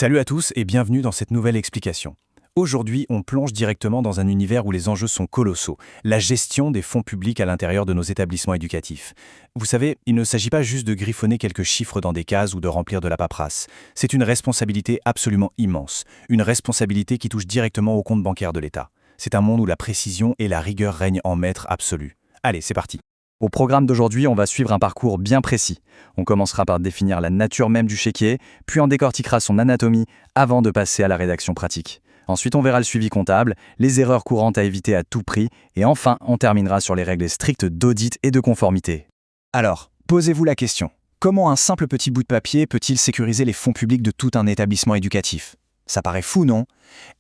Salut à tous et bienvenue dans cette nouvelle explication. Aujourd'hui, on plonge directement dans un univers où les enjeux sont colossaux, la gestion des fonds publics à l'intérieur de nos établissements éducatifs. Vous savez, il ne s'agit pas juste de griffonner quelques chiffres dans des cases ou de remplir de la paperasse. C'est une responsabilité absolument immense, une responsabilité qui touche directement au compte bancaire de l'État. C'est un monde où la précision et la rigueur règnent en maître absolu. Allez, c'est parti. Au programme d'aujourd'hui, on va suivre un parcours bien précis. On commencera par définir la nature même du chéquier, puis on décortiquera son anatomie avant de passer à la rédaction pratique. Ensuite, on verra le suivi comptable, les erreurs courantes à éviter à tout prix, et enfin, on terminera sur les règles strictes d'audit et de conformité. Alors, posez-vous la question. Comment un simple petit bout de papier peut-il sécuriser les fonds publics de tout un établissement éducatif? Ça paraît fou, non?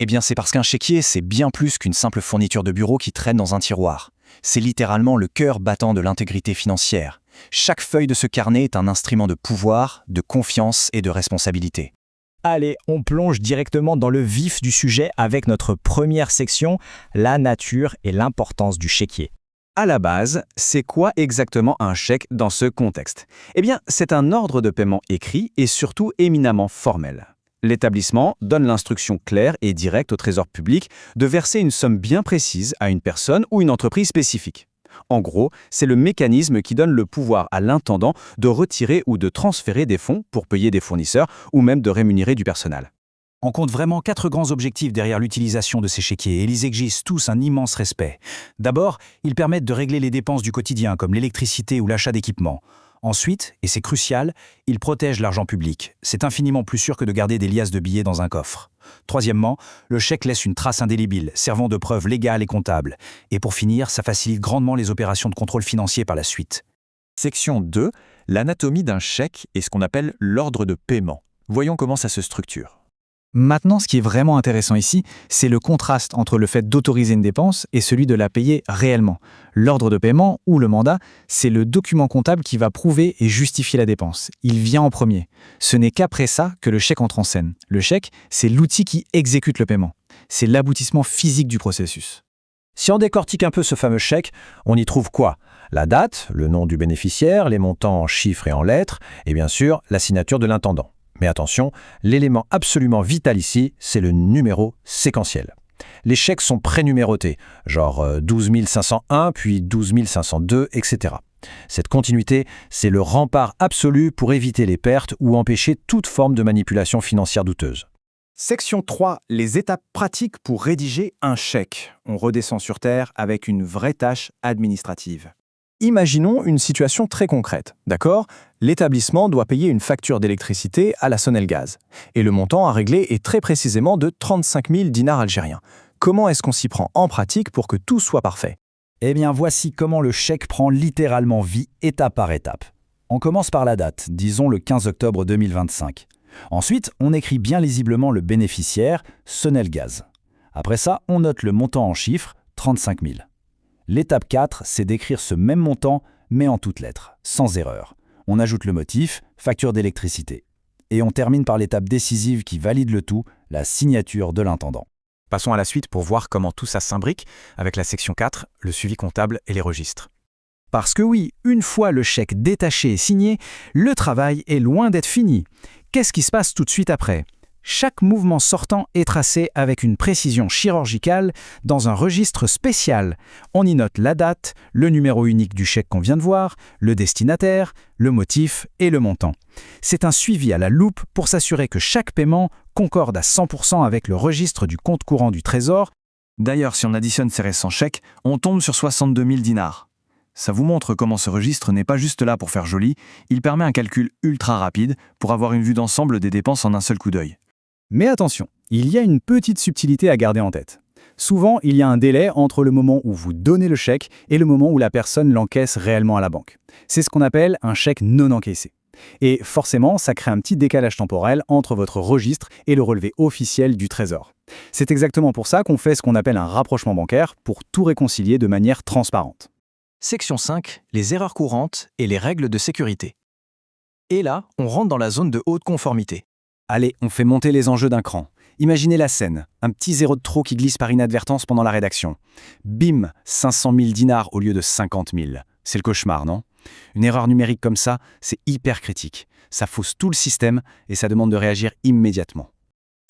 Eh bien, c'est parce qu'un chéquier, c'est bien plus qu'une simple fourniture de bureau qui traîne dans un tiroir. C'est littéralement le cœur battant de l'intégrité financière. Chaque feuille de ce carnet est un instrument de pouvoir, de confiance et de responsabilité. Allez, on plonge directement dans le vif du sujet avec notre première section, la nature et l'importance du chéquier. À la base, c'est quoi exactement un chèque dans ce contexte? Eh bien, c'est un ordre de paiement écrit et surtout éminemment formel. L'établissement donne l'instruction claire et directe au Trésor public de verser une somme bien précise à une personne ou une entreprise spécifique. En gros, c'est le mécanisme qui donne le pouvoir à l'intendant de retirer ou de transférer des fonds pour payer des fournisseurs ou même de rémunérer du personnel. On compte vraiment 4 grands objectifs derrière l'utilisation de ces chéquiers et ils exigent tous un immense respect. D'abord, ils permettent de régler les dépenses du quotidien comme l'électricité ou l'achat d'équipements. Ensuite, et c'est crucial, ils protègent l'argent public. C'est infiniment plus sûr que de garder des liasses de billets dans un coffre. Troisièmement, le chèque laisse une trace indélébile, servant de preuve légale et comptable. Et pour finir, ça facilite grandement les opérations de contrôle financier par la suite. Section 2, l'anatomie d'un chèque et ce qu'on appelle l'ordre de paiement. Voyons comment ça se structure. Maintenant, ce qui est vraiment intéressant ici, c'est le contraste entre le fait d'autoriser une dépense et celui de la payer réellement. L'ordre de paiement, ou le mandat, c'est le document comptable qui va prouver et justifier la dépense. Il vient en premier. Ce n'est qu'après ça que le chèque entre en scène. Le chèque, c'est l'outil qui exécute le paiement. C'est l'aboutissement physique du processus. Si on décortique un peu ce fameux chèque, on y trouve quoi? La date, le nom du bénéficiaire, les montants en chiffres et en lettres, et bien sûr, la signature de l'intendant. Mais attention, l'élément absolument vital ici, c'est le numéro séquentiel. Les chèques sont prénumérotés, genre 12 501, puis 12 502, etc. Cette continuité, c'est le rempart absolu pour éviter les pertes ou empêcher toute forme de manipulation financière douteuse. Section 3, les étapes pratiques pour rédiger un chèque. On redescend sur Terre avec une vraie tâche administrative. Imaginons une situation très concrète, d'accord? L'établissement doit payer une facture d'électricité à la Sonelgaz. Et le montant à régler est très précisément de 35 000 dinars algériens. Comment est-ce qu'on s'y prend en pratique pour que tout soit parfait? Eh bien, voici comment le chèque prend littéralement vie étape par étape. On commence par la date, disons le 15 octobre 2025. Ensuite, on écrit bien lisiblement le bénéficiaire, Sonelgaz. Après ça, on note le montant en chiffres, 35 000. L'étape 4, c'est d'écrire ce même montant, mais en toutes lettres, sans erreur. On ajoute le motif, facture d'électricité. Et on termine par l'étape décisive qui valide le tout, la signature de l'intendant. Passons à la suite pour voir comment tout ça s'imbrique avec la section 4, le suivi comptable et les registres. Parce que oui, une fois le chèque détaché et signé, le travail est loin d'être fini. Qu'est-ce qui se passe tout de suite après? Chaque mouvement sortant est tracé avec une précision chirurgicale dans un registre spécial. On y note la date, le numéro unique du chèque qu'on vient de voir, le destinataire, le motif et le montant. C'est un suivi à la loupe pour s'assurer que chaque paiement concorde à 100% avec le registre du compte courant du Trésor. D'ailleurs, si on additionne ces récents chèques, on tombe sur 62 000 dinars. Ça vous montre comment ce registre n'est pas juste là pour faire joli, il permet un calcul ultra rapide pour avoir une vue d'ensemble des dépenses en un seul coup d'œil. Mais attention, il y a une petite subtilité à garder en tête. Souvent, il y a un délai entre le moment où vous donnez le chèque et le moment où la personne l'encaisse réellement à la banque. C'est ce qu'on appelle un chèque non encaissé. Et forcément, ça crée un petit décalage temporel entre votre registre et le relevé officiel du Trésor. C'est exactement pour ça qu'on fait ce qu'on appelle un rapprochement bancaire pour tout réconcilier de manière transparente. Section 5, les erreurs courantes et les règles de sécurité. Et là, on rentre dans la zone de haute conformité. Allez, on fait monter les enjeux d'un cran. Imaginez la scène, un petit zéro de trop qui glisse par inadvertance pendant la rédaction. Bim, 500 000 dinars au lieu de 50 000. C'est le cauchemar, non? Une erreur numérique comme ça, c'est hyper critique. Ça fausse tout le système et ça demande de réagir immédiatement.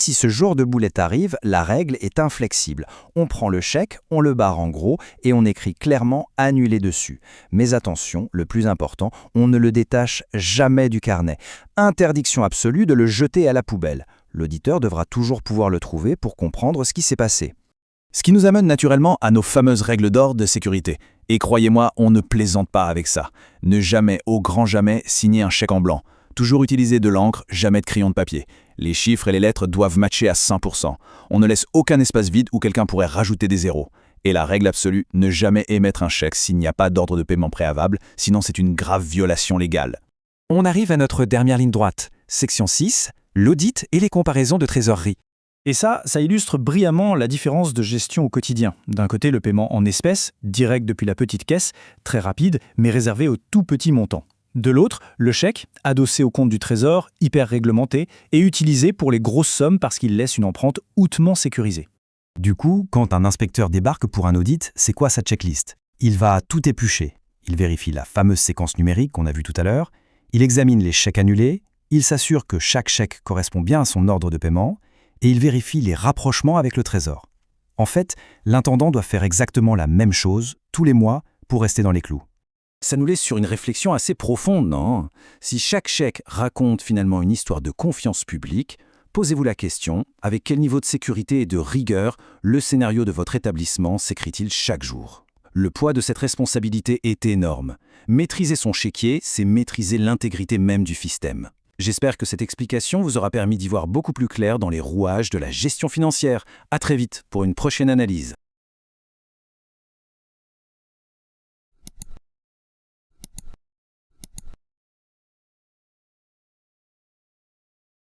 Si ce jour de boulette arrive, la règle est inflexible. On prend le chèque, on le barre en gros et on écrit clairement « annulé » dessus. Mais attention, le plus important, on ne le détache jamais du carnet. Interdiction absolue de le jeter à la poubelle. L'auditeur devra toujours pouvoir le trouver pour comprendre ce qui s'est passé. Ce qui nous amène naturellement à nos fameuses règles d'or de sécurité. Et croyez-moi, on ne plaisante pas avec ça. Ne jamais, au grand jamais, signer un chèque en blanc. Toujours utiliser de l'encre, jamais de crayon de papier. Les chiffres et les lettres doivent matcher à 100%. On ne laisse aucun espace vide où quelqu'un pourrait rajouter des zéros. Et la règle absolue, ne jamais émettre un chèque s'il n'y a pas d'ordre de paiement préalable, sinon c'est une grave violation légale. On arrive à notre dernière ligne droite. Section 6, l'audit et les comparaisons de trésorerie. Et ça illustre brillamment la différence de gestion au quotidien. D'un côté, le paiement en espèces, direct depuis la petite caisse, très rapide, mais réservé aux tout petits montants. De l'autre, le chèque, adossé au compte du trésor, hyper réglementé, et utilisé pour les grosses sommes parce qu'il laisse une empreinte hautement sécurisée. Du coup, quand un inspecteur débarque pour un audit, c'est quoi sa checklist? Il va tout éplucher. Il vérifie la fameuse séquence numérique qu'on a vue tout à l'heure, il examine les chèques annulés, il s'assure que chaque chèque correspond bien à son ordre de paiement, et il vérifie les rapprochements avec le trésor. En fait, l'intendant doit faire exactement la même chose tous les mois pour rester dans les clous. Ça nous laisse sur une réflexion assez profonde, non? Si chaque chèque raconte finalement une histoire de confiance publique, posez-vous la question, avec quel niveau de sécurité et de rigueur le scénario de votre établissement s'écrit-il chaque jour? Le poids de cette responsabilité est énorme. Maîtriser son chéquier, c'est maîtriser l'intégrité même du système. J'espère que cette explication vous aura permis d'y voir beaucoup plus clair dans les rouages de la gestion financière. À très vite pour une prochaine analyse.